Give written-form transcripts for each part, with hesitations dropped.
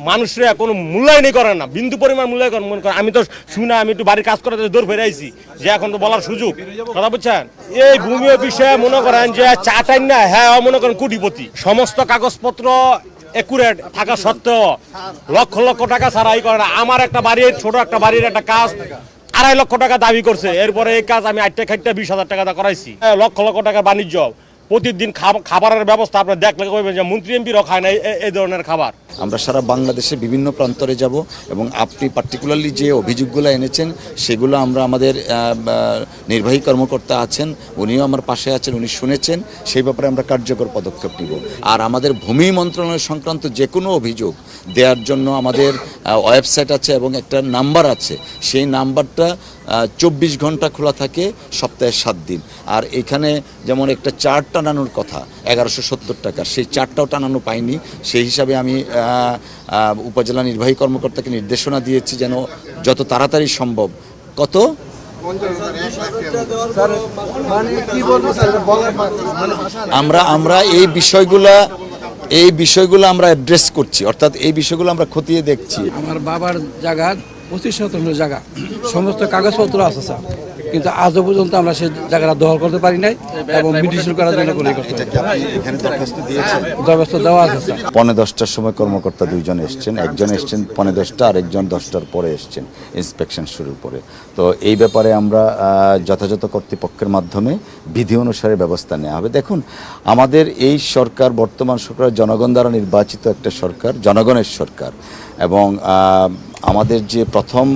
মানুষরা কোনো মূল্যায়নই করে না, বিন্দু পরিমাণ মূল্যায়ন মনে করে। আমি তো শুনে আমি একটু বাড়ির কাজ করতে দৌড় ফেরে আইছি যে এখন তো বলার সুযোগ কথা বুঝছেন। এই ভূমি অফিসে মনে করেন যে চাটাই না, হ্যাঁ মনে করেন কোটিপতি, সমস্ত কাগজপত্র একুরেট থাকা সত্ত্বেও লক্ষ লক্ষ টাকা ছাড়াই করে না। আমার একটা বাড়ির ছোট একটা বাড়ির একটা কাজ 2.5 লক্ষ টাকা দাবি করছে, এরপরে এই কাজ আমি 20,000 টাকা করাইছি। লক্ষ লক্ষ টাকা বাণিজ্য, প্রতিদিন খাবারের ব্যবস্থা আপনার দেখলে কইবেন যে মন্ত্রী এমপিরাও খায় না এই ধরনের খাবার। আমরা সারা বাংলাদেশে বিভিন্ন প্রান্তরে যাব এবং আপনি পার্টিকুলারলি যে অভিযোগগুলো এনেছেন সেগুলো আমরা আমাদের নির্বাহী কর্মকর্তা আছেন, উনিও আমার পাশে আছেন, উনি শুনেছেন, সেই ব্যাপারে আমরা কার্যকর পদক্ষেপ নিব। আর আমাদের ভূমি মন্ত্রণালয় সংক্রান্ত যে কোনো অভিযোগ দেওয়ার জন্য আমাদের ওয়েবসাইট আছে এবং একটা নাম্বার আছে, সেই নাম্বারটা 24 ঘন্টা খোলা থাকে, সপ্তাহে 7 দিন। আর এখানে যেমন একটা চার্ট টানানোর কথা 1170 টাকা, সেই চার্টটাও টানানো পাইনি। সেই হিসাবে আমি উপজেলা নির্বাহী কর্মকর্তাকে নির্দেশনা দিয়েছি যেন যত তাড়াতাড়ি সম্ভব আমরা এই বিষয়গুলো আমরা অ্যাড্রেস করছি, অর্থাৎ এই বিষয়গুলো আমরা খতিয়ে দেখছি। আমার বাবার জায়গা 25 শতাংশ জায়গা, সমস্ত কাগজপত্র আছে স্যার, কিন্তু আজও পর্যন্ত আমরা সেই জায়গাটা দখল করতে পারি নাই এবং ব্রিটিশ করার জন্য দরখাস্ত দেওয়া আছে স্যার। 10:15টার সময় কর্মকর্তা 2 জন এসছেন, একজন এসছেন 10:15 আর একজন 10টার পরে এসছেন ইন্সপেকশন শুরুর পরে। তো এই ব্যাপারে আমরা যথাযথ কর্তৃপক্ষের মাধ্যমে বিধি অনুসারে ব্যবস্থা নেওয়া হবে। দেখুন, আমাদের এই সরকার, বর্তমান সরকার জনগণ দ্বারা নির্বাচিত একটা সরকার, জনগণের সরকার, এবং আমাদের যে প্রথম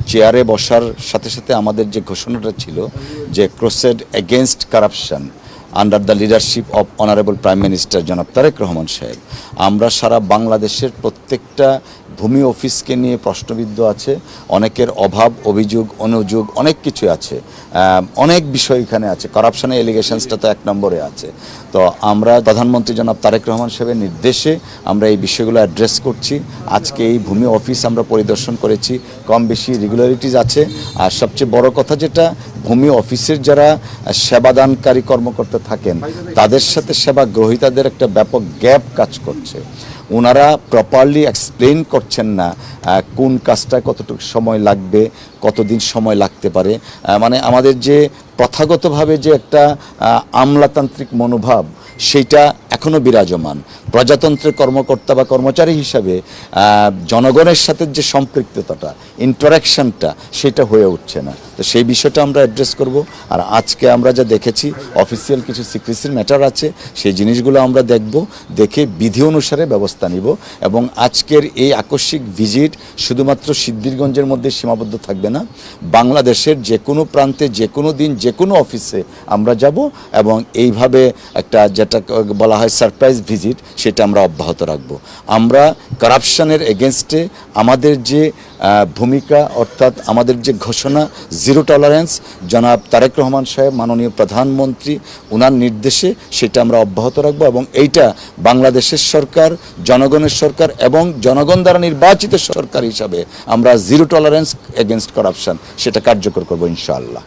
চেয়ারে বসার সাথে সাথে আমাদের যে ঘোষণাটা ছিল যে crusade against corruption under the leadership of honourable prime minister জনাব তারেক রহমান সাহেব, আমরা সারা বাংলাদেশের প্রত্যেকটা ভূমি অফিসকে নিয়ে প্রশ্নবিদ্ধ আছে, অনেকের অভাব, অভিযোগ, অনুযোগ অনেক কিছু আছে, অনেক বিষয় এখানে আছে, করাপশনের এলিগেশনসটা তো 1 নম্বরে আছে। তো আমরা প্রধানমন্ত্রী জনাব তারেক রহমান সাহেবের নির্দেশে আমরা এই বিষয়গুলো অ্যাড্রেস করছি। আজকে এই ভূমি অফিস আমরা পরিদর্শন করেছি, কম বেশি রেগুলারিটিস আছে। আর সবচেয়ে বড় কথা যেটা, ভূমি অফিসের যারা সেবাদানকারী কর্মকর্তা থাকেন তাদের সাথে সেবা গ্রহীতাদের একটা ব্যাপক গ্যাপ কাজ করছে। ওনারা প্রপারলি এক্সপ্লেন করছেন না কোন কাজটা কতটুকু সময় লাগবে, কতদিন সময় লাগতে পারে। মানে আমাদের যে প্রথাগতভাবে যে একটা আমলাতান্ত্রিক মনোভাব সেইটা এখনও বিরাজমান। প্রজাতন্ত্রের কর্মকর্তা বা কর্মচারী হিসাবে জনগণের সাথে যে সম্পৃক্ততাটা, ইন্টারাকশনটা, সেটা হয়ে উঠছে না। তো সেই বিষয়টা আমরা অ্যাড্রেস করব। আর আজকে আমরা যা দেখেছি, অফিসিয়াল কিছু সিক্রেসির ম্যাটার আছে, সেই জিনিসগুলো আমরা দেখে বিধি অনুসারে ব্যবস্থা নিব। এবং আজকের এই আকস্মিক ভিজিট শুধুমাত্র সিদ্ধিরগঞ্জের মধ্যে সীমাবদ্ধ থাকবে না, বাংলাদেশের যে কোনো প্রান্তে, যে কোনো দিন, যে কোনো অফিসে আমরা যাব এবং এইভাবে একটা যেটা বলা হয় সারপ্রাইজ ভিজিট, সেটা আমরা অব্যাহত রাখব। আমরা কারাপশনের এগেনস্টে আমাদের যে ভূমিকা, অর্থাৎ আমাদের যে ঘোষণা জিরো টলারেন্স, জনাব তারেক রহমান সাহেব মাননীয় প্রধানমন্ত্রী ওনার নির্দেশে, সেটা আমরা অব্যাহত রাখবো। এবং এইটা বাংলাদেশের সরকার, জনগণের সরকার এবং জনগণ দ্বারা নির্বাচিত সরকার হিসাবে আমরা জিরো টলারেন্স এগেনস্ট কারাপশন সেটা কার্যকর করবো ইনশাআল্লাহ।